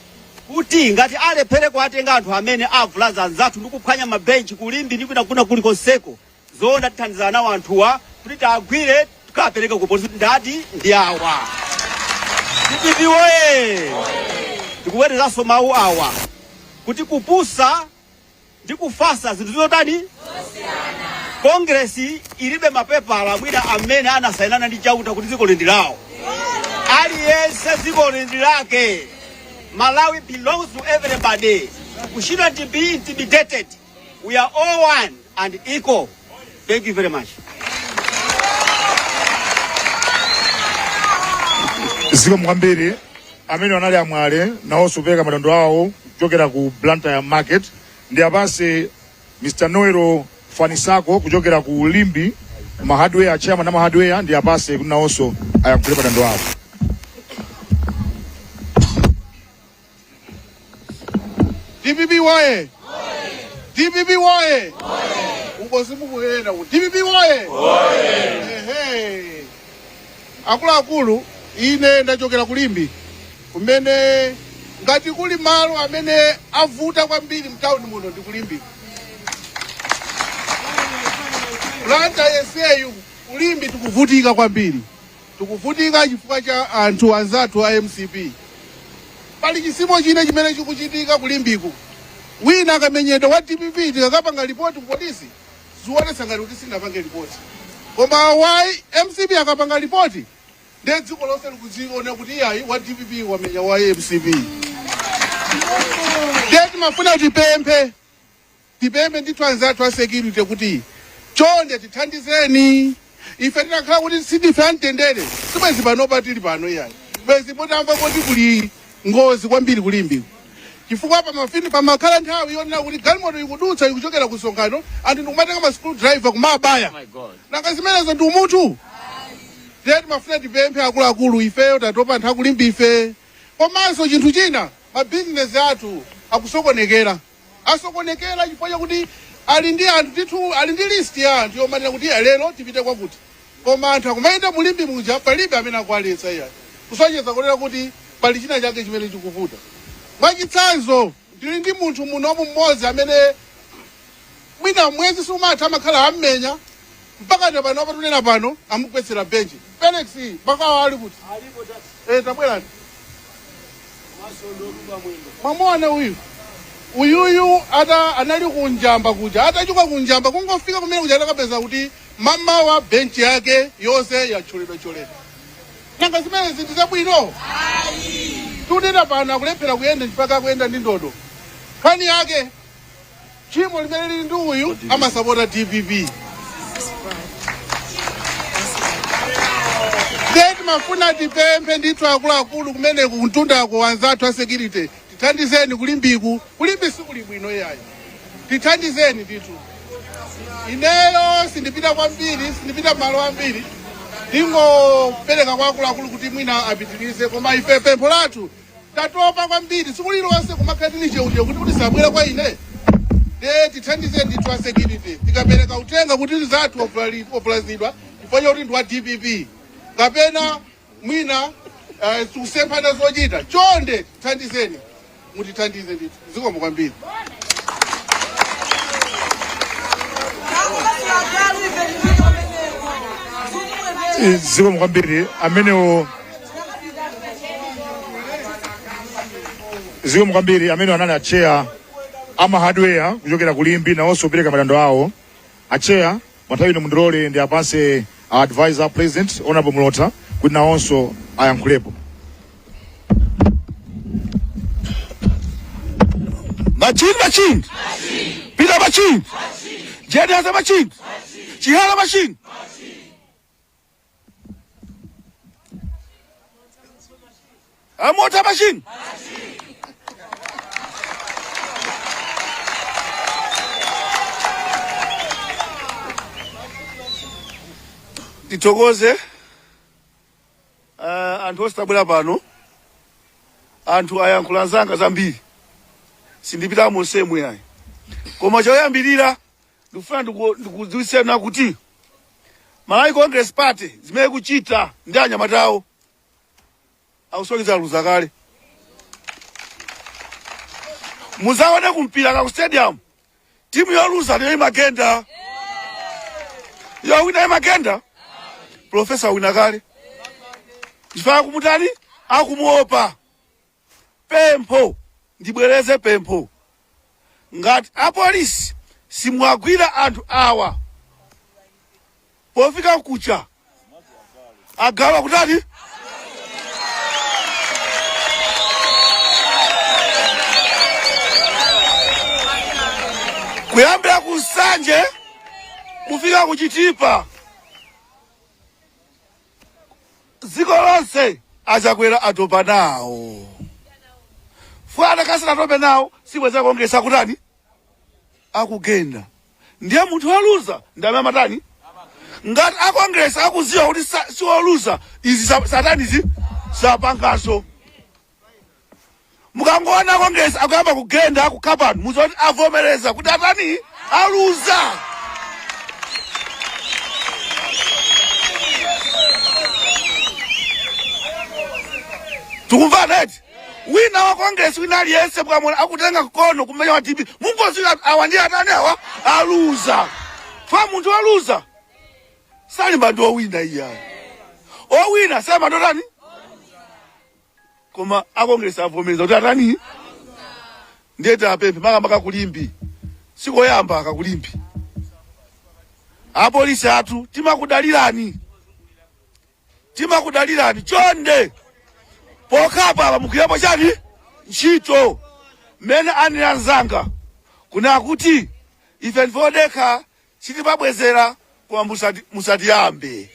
Kuti ngati alephere kuatenga anthu amene avulaza anzathu ndi kuphwanya mabenchi kulimbi ndi kuna kulikonseko. Zonda tithandizana nawo anthuwa kuti tagwire tukapereka ku polisi ndati ndi awa. DPP woye! Tikuwerezaso mawu awa. Kuti kupusa ndi kufasa zinthu zotani? Kongresi ilibe mapepala mwina amene anasainana ndi chauta kuti dziko lindirawo. Aliyense dziko lindilake. Malawi belongs to everybody. We shouldn't be intimidated. We are all one and equal. Thank you very much. Ziko mwambiri amene wanali amwale nawonso kupeka madandaulo awo kuchokera ku Blantyre Market. Ndi apase Mr. Noero Fanisako kuchokera ku Limbi mahardware chairman na mahardware ndi apase kunawonso ayakulepa madandaulo awo. DPP woye! DPP woye! Ungozimu kuhena ku DPP woye! Ehe. Akulu ine ndachokera kulimbi kumene ngati kuli malo amene avuta kwambiri mtawuni muno ndi kulimbi. Blantyre yeseyu kulimbi tikuvutika kwambiri. Tikuvutika chifukwa cha anthu anzathu a MCP. Pali chisimo chine chimene chikuchitika kulimbiku. Wina akamenyedwa wa DPP tikakapanga ripoti ku polisi ziwonesa ngati kuti sinapange ripoti. Koma wai MCP akapanga ripoti ndiye dziko lonse likudziona kuti iyayi wa DPP wamenya wa MCP. Ndiye timafuna tipemphe ndi anzathu a security kuti chonde tithandizeni. Ife tinakhala kuti sidife amtendere sibwezi panopa tili pano iyayi. Bwezi potamva kuti kuli ngozi kwambiri kulimbi. Chifukwa pamakhala nthawi yonena kuti galimoto ikudutsa ikuchokera ku sonkhano anthu ndikumatenga ma screwdriver kumabaya. Nanga zimenezo ndi umunthu. Ndiye timafuna tipemphe akuluakulu ifeyo tatopa nthawi kulimbi ife. Komanso chinthu china mabizinesi athu akusokonekera. Asokonekera chifukwa chakuti ali ndi anthu ndithu ali ndi list ya anthu yomanena kuti lero tipite kwakuti. Koma anthu akumayenda mulimbi muja palibe amene akuwaletsa iyayi. Kusonyeza kunena kuti pali china chake chimene chikuvuta. Mwachitsanzo ndili ndi munthu munomu mmodzi amene mwina mwezi sumatha amakhala ammenya mpaka pano patunena pano amugwetsera benchi. Felix bakawa ali kuti tabwerani mwamona uyuyu anali kunjamba kuja atachuka kunjamba kungofika kumene kuja atakapeza kuti mama wa benchi yake yonse yatcholedwa. Nanga zimene zinthu zabwino tunena pano akulephera kuyenda mpaka kuyenda ndi ndodo. Nkhani yake chimo limene lili ndi uyu amasapota DPP. Zedi mafuna tipemphe ndithu akuluakulu kumene kuntundako anzathu a security tithandizeni kulimbiku kulimbi sikuli bwino yayi tithandizeni ndithu. Ineyo sindipita kwambiri sindipita malo ambiri ndingopereka kwa akuluakulu kuti mwina apitirize koma ife pempho lathu tatopa kwambiri sikuli lonse kumakhatini cheuche kuti sabwera kwa ine tithandizeni ndithu a security tikapereka utenga kuti zathu opulazidwa chifukwa kuti ndi wa DPP kapena mwina tusemphana zochita chonde tithandizeni mutithandize ndithu zikomo kwambiri. Zikomo kwambiri amene anali acheya ama hardware kuchokera kulimbi nawonso kupereka madando awo acheya mathawi ino mundilole ndi apase advisor president honorable Mulota kuti nawonso ayankhulepo. Machine. Peter machine. Jedi machine. Chihala machine. Amota machine. Titokoze anthu ostabwera pano anthu ayankhula zanga zambiri sindipita monsemu yayi koma choyambirira ndikufuna ndikudziwitseni kuti Malawi Congress Party zimene kuchita ndi anyamatawo akusonyeza luza kale. Muzaone kumpira ku stadium timu yoluza ndiyo imagenda yowina imagenda Profesa wina kale chifukwa kumutani akumuopa. Pempho ndibwereze pempho ngati apolisi simwagwira anthu awa pofika kucha agawa kutani kuyambira kusanje kufika kuchitipa ziko lonse achakwera atopa nawo fwana kasina atope nawo sibweza kuongesa kutani akugenda ndiye munthu waluza ndame matani ngati akongresa akuziwa kuti siwoluza izi satanizi sapangaso mukangoona akongresa akuyamba kugenda akukapani muzoti avomereza kuti atani aluza. Tukumva neti wina wa Congress wina aliyese mkamona akutenga kono kumenya wa DPP mungozira awandi atani awa aluza fa muntu aluza sali mbando wina iya o wina sema ndo tani koma akongresa avomeza kuti atani ndeta apempe maka kulimbi sikoyamba akakulimbi apolisi athu timakudalirani chonde pokapa apa mukuyapo chani ntchito mene aniranzanga kuna kuti ife ndivodeka chitipabwezera kwa musatiyambe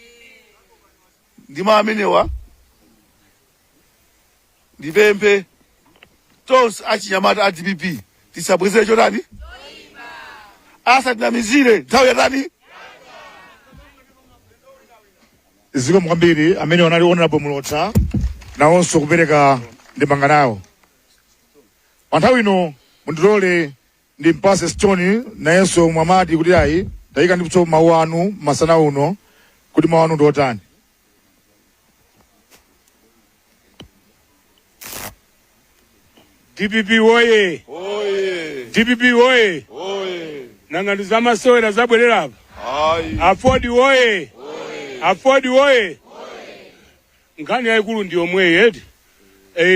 ndima amenewa ndipempe tonse achinyamata a DPP tisabwezere chotani asatinamizire nthawi yatani. Zikomo kwambiri amene wanali honorable Mulota nawonso kupereka ndemanga nawo. Panthawi ino mundilole ndimpase Stone nayenso mwamati kuti ayi tayika ndipso mawu anu masana uno kuti mawu anu ndiotani. DPP woye! DPP woye! Nanga ndizamasewera zabwerera apa. Afodi woye! Afodi woye! Nkhani yaikulu ndi yomwe yeti.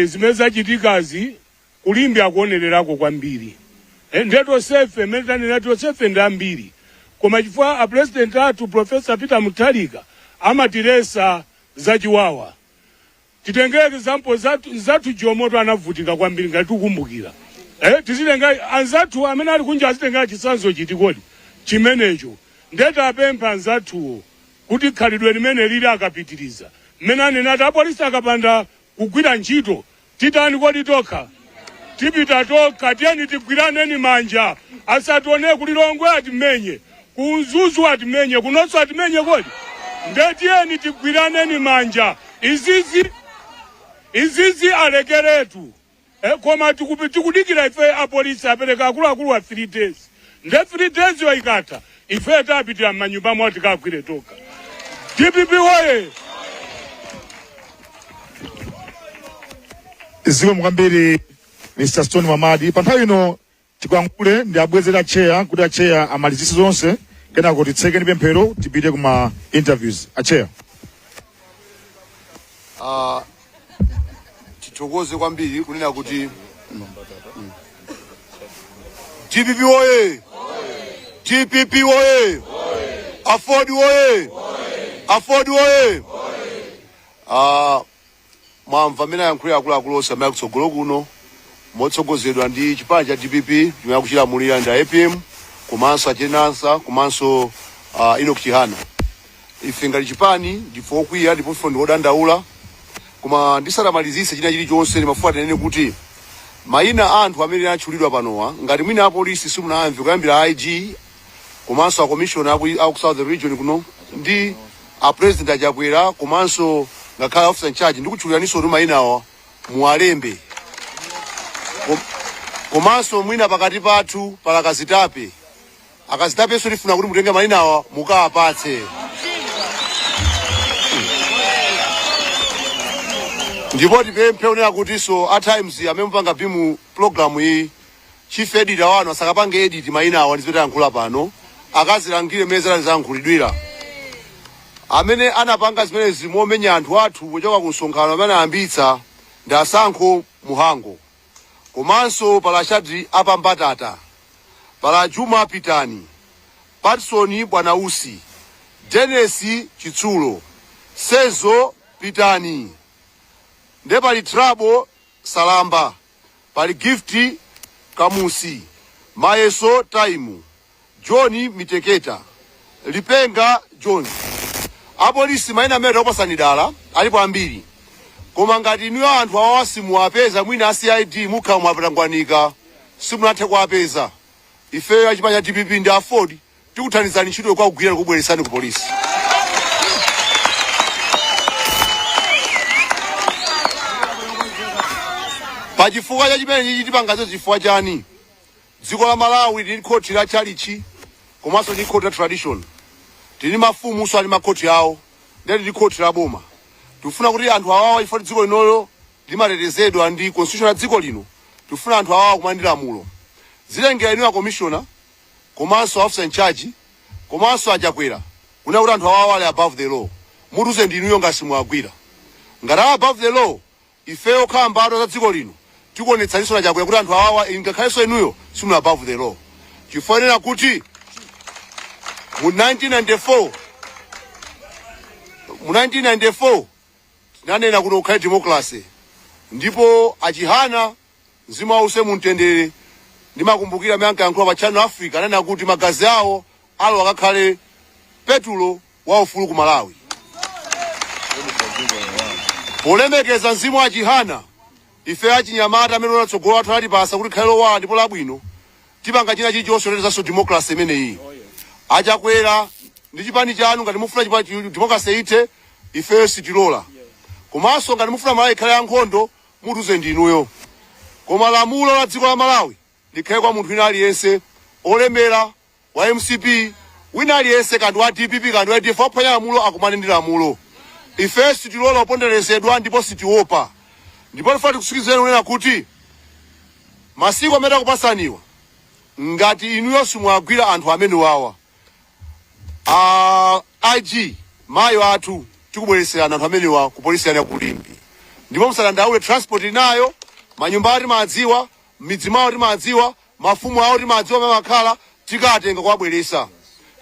Zimene zachitikazi kulimbi akuonererako kwambiri. Ndeto sefe metanirato sefe ndambiri. Koma chifukwa a president athu Professor Peter Mutharika amatiresa zachiwawa. Titengere example zatu Jomoto anavutika kwambiri ngati tukumbukira. Tizitenga anzathu amene ali kunja azitenga chisanzo chitikodi chimenecho. Ndeta apempha anzathuwo kuti khalidwe limene lili akapitiriza. Mmene anenati apolisi akapanda kugwira ntchito titani kodi tokha. Tipita tokha tiyeni tigwiraneni manja. Asatione kulilongwe atimenye. Kunzuzu atimenye. Kunonso atimenye kodi. Ndetiyeni tigwiraneni manja. Izizi alekeretu. Koma tikudikira ife apolisi apereka akulu wa 3 days. Nde 3 days yoikata. Ife tapitira manyumba mwa tikagwire toka. DPP woye! Ziko mukambiri Mr. Stone Mamadi. Panthawi ino tikwankhule ndi abwezera chair kuti chair amalizise zonse kenako titseke ndi pemphero tipite kuma interviews. Chair. Titokoze kwambiri kunena kuti DPP woye! DPP woye! Afodi woye! Afodi woye! Mwamva mena yankhulira akuluakulu onse amene akutsogolo kuno motsogozedwa ndi chipani cha DPP chimene akuchilamulira ndi APM komanso achenansa komanso Enoch Chihana. Ife ngati chipani ndife okwiya ndipo ife ndi odandaula koma ndisanamalizise china chilichonse ndimafuna tinene kuti mayina a anthu amene atchulidwa panowa ngati mwina apolisi simunamve kuyambira IG komanso a commissioner aku South Region kuno ndi a president achakwera komanso ngakhala officer in charge ndikutchuliraninso ndi mayinawa muwalembe. Komanso mwina pakati pathu pala akazitape so tifuna kuti mutenge mayinawa mukawapatse. Ndipo tipemphe unena kuti so at times amene mpanga bimu program iyi chief editor wanu asakapange edit mayinawa ndizipeta yankhula pano akazilangire mezera zankhulidwira. Amene anapanga zimenezi momenya anthu athu pochoka ku msonkhano amene ayambitsa ndi Asankho Muhango. Komanso pala Shadri Apambatata, pala Juma Pitani, Patson Bwanausi, Dennis Chitsulo, Sezo Pitani, nde pali Trabo Salamba, pali Gifti Kamusi, Maeso Taimu, Johnny Miteketa, Lipenga Jones. Apolisi mayina amene opasanidala alipo ambiri. Koma ngati inuyo anthu awawa simuwapeza mwina CID mukha mwapatangwanika simunathe kuwapeza. Ifeyo achipani cha DPP ndi afodi tikuthandizani ntchito kwa kugwira kubweresani ku polisi. Pachifukwa cha chimene chitipangazo chifukwa chani? Dziko la Malawi lili khoti la chalichi komanso ndi khoti la tradition. Tili mafumu so ali makoti yawo ndi ndi khoti la boma. Tufuna kuti anthu awawa ifoti dziko linolo limatetezedwa ndi constitution ya dziko lino. Tufuna anthu awawa kumandira mulo. Zilengera inu ya commissioner komanso officer in charge komanso achakwera kuna kuti anthu awawa ali above the law. Mutuze ndi inuyo ngasi mwagwira. Ngati above the law ifeyo khamba ato za dziko lino tikuonetsanso na chakwera kuti anthu awawa ingakhalenso inuyo simu above the law. Chifanira kuti mu 1994 tinanena kuti ukhale democracy ndipo achihana mzima use mumtendere ndimakumbukira miyanka yankhula pa Channel Africa ananena kuti magazi awo alo akakhale petulo wa ufulu ku Malawi. Polemekeza mzimu wa chihana ife achinyamata amene onatsogola athu alipasa kuti khale lowa ndipo labwino tipanga china chilichonse chotetezanso democracy imeneyi. Achakwera ndi chipani chanu ngati mufuna chipani democracy ite ifeyo sitilola. Komanso ngati mufuna Malawi ikhale yankhondo mutuze ndi inuyo. Koma lamulo la dziko la Malawi likhale kwa munthu wina aliyense olemera wa MCP wina aliyense kandi wa DPP kandi wa DF aphwanya lamulo akumane ndi lamulo. Ife sitilola uponderezedwa ndipo sitiopa. Ndipo tifuna tikusukizeni unena kuti masiku amene akupasaniwa ngati inuyo simwagwira anthu amene wawa IG mayo athu tikubwereserana anthu amene wa ku polisi ya Kulimbi ndipo musadandaule transport inayo manyumba ati madziwa midzi mawo timadziwa mafumu awo timadziwa mamakhala tikatenga kwabweresa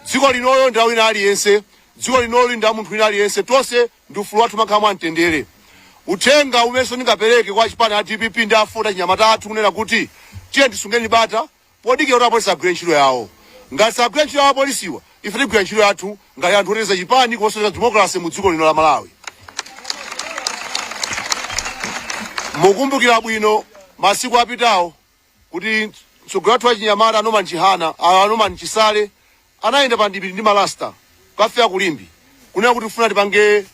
dziko linoyo ndi wina aliyense dziko linolo ndi munthu wina aliyense tonse ndi ufulu wathu makhala mwamtendere uthenga umenso ndingapereke kwa chipani a DPP ndi afuta chinyamata athu kunena kuti tiye tisungeni bata podikira kuti apolisi agwire ntchito yawo ngati sagwire ntchito yawo apolisiwa ife tigwira ntchito yathu ngati anthu oteteza chipani kosoza democracy mu dziko lino la Malawi. Mukumbukira bwino masiku apitawo kuti mtsogoleri wathu wa chinyamata Norman Chihana Norman Chisale anayenda pa ndipiti ndi malasta kafika Kulimbi kunena kuti ufuna tipange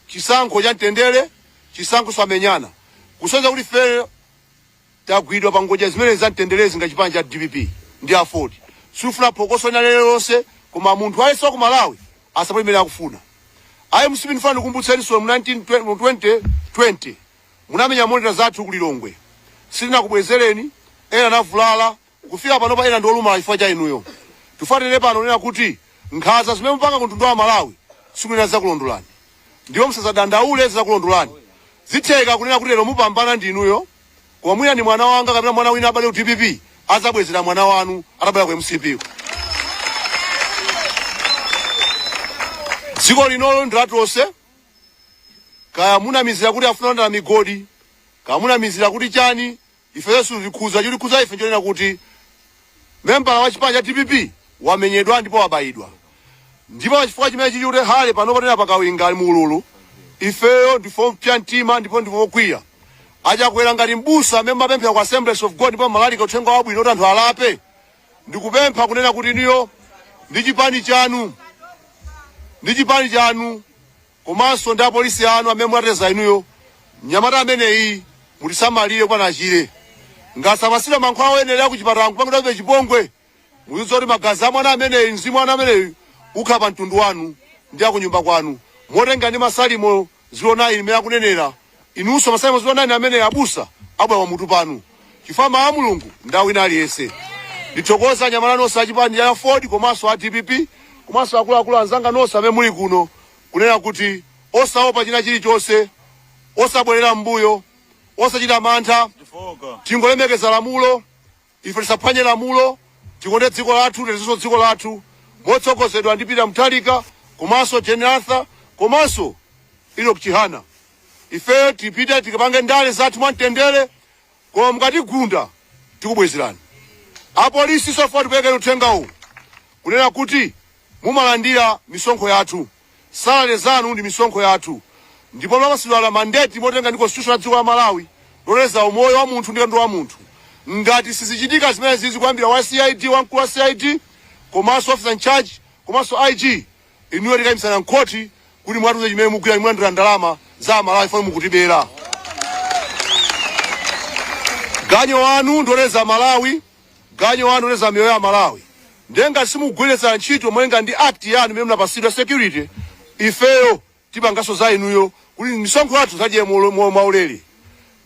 chisankho cha mtendere chisankho swamenyana kusonza kuti fe tagwidwa pa ngodya zimene za mtenderezi nga chipani cha DPP ndi afodi sufuna phokoso na lero lonse koma munthu aliyense wa ku Malawi asapo imene akufuna ayi msipi ndifuna kukumbutseni so mu 2020 munamenya monitor zathu ku Lilongwe sina kubwezereni ena navulala kufika pano pa ena ndoluma ifwa cha inuyo tufatire pano nena kuti nkhaza zimene mpanga kuntundu wa Malawi sikunena za kulondolani ndiwo msazadandaule za kulondolani zitheka kunena kuti lero mupambana ndi inuyo kwa mwina ni mwana wanga kapena mwana wina abale ku DPP azabwezera mwana wanu atabwera ku MCP dziko linolo ndilatose kaya munamizira kuti afuna ndala migodi kaya munamizira kuti chani ife yesu likhuza ife njonena kuti membala wa chipani cha DPP wamenyedwa ndipo wabayidwa ndipo chifukwa chimene chili kuti hale pano patena pakawinga ali muululu ifeyo ndifo mpya mtima ndipo ndifo kwiya aja kuwera ngati mbusa amene mapemphera ku Assemblies of God ndipo malalika uthenga wabwino kuti anthu alape ndikupempha kunena kuti niyo ndi chipani chanu komanso ndi apolisi anu amene mwateza inuyo mnyamata ameneyi mutisamalire kwa nachire ngasamasira mankhwala oyenera ku chipatala kupangidwa chipongwe muyizo kuti magazi a mwana ameneyi mzimu wana ameneyi ukhala pa mtundu wanu ndi akunyumba kwanu motenga ndi masalimo 09 imene akunenera inunso masalimo 09 amene abusa abwera mutu panu chifama a Mulungu ndawo ina aliyense ndithokoza nyamala nonse achipani ya Ford komanso a DPP komanso akuluakulu anzanga nonse amene muli kuno kunena kuti osaopa china chilichonse osabwerera mbuyo osachita mantha tingolemekeza lamulo ife tisaphwanye lamulo tikonde dziko lathu tetezenso dziko lathu motsogozedwa ndi Peter Mutharika komanso General Arthur komanso Enoch Chihana ife tipite tikapange ndale zathu mwamtendere koma mukatigunda tikubwezerani apolisi sofort kuwekera uthenga uwu kunena kuti mumalandira misonkho yathu salale zanu ndi misonkho yathu ndipo mwapasidwa mandate motenga ndi constitution ya dziko la Malawi loleza umoyo wa munthu ndi katundu wa munthu ngati sizichitika zimene zizi kuyambira wa CID wamkulu wa CID komanso officer in charge komanso IG inuyo tikayimitsana mkhoti kuti mwatuze chimene mugwira mwalandira ndalama za Malawi foni mukutibera ganyo wanu ndoleza Malawi ganyo wanu ndoleza miyoyo ya Malawi ndenga simugwiritsa ntchito mwenga ndi act yanu imene munapasidwa security ifeyo tipangaso za inuyo kuti misonkho yathu zadye mwaulere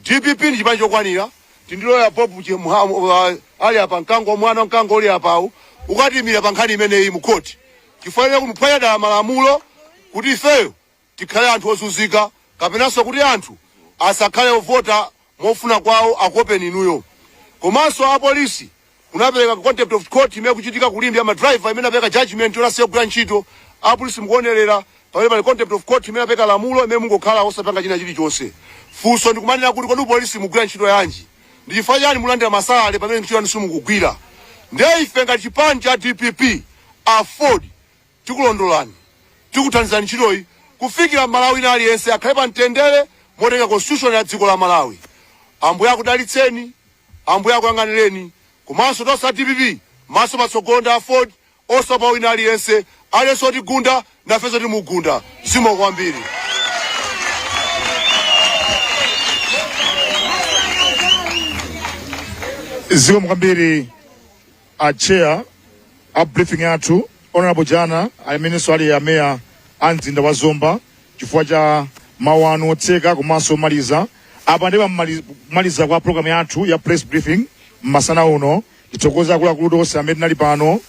DPP ndi chipani chokwanira tindiloya Bob ali apa mkango mwana mkango oli apawo ukatimira pa nkhani imeneyi mukhoti chifukwa kumuphwanya dala malamulo kuti ifeyo tikhale anthu ozunzika kapenanso kuti anthu asakhale ovota mofuna kwawo akopeni inuyo komanso apolisi kunapereka contempt of court imene kuchitika Kulimbi ama driver imene apeka judgment yonasiya kugwira ntchito apolisi mukuonerera pamene pali contempt of court imene apeka lamulo imene mungokhala osapanga china chilichonse funso ndikumanena kuti kodi polisi mugwira ntchito yanji ndi chifukwa chani mulandira masalale pamene ntchito yanu simukugwira ndiye ife ngati chipani cha DPP afford tikulondolani tikuthandizani ntchitoyi kufikira Malawi ina aliyense akhale pa mtendere motenga constitution ya dziko la Malawi ambuye akudalitseni ambuye akuyang'anireni komanso tonse DPP maso patsogolo ndi afford osapa wina aliyense aliyense otigunda nafenso timugunda zikomo kwambiri. Zikomo kwambiri a chair a briefing yathu honorable jana amenenso ali ameya a mzinda wa Zomba chifukwa cha mawu anu otseka komanso omaliza apa ndipo kumaliza kwa program yathu ya press briefing masana uno titokoza akuluakulu onse amene tinali pano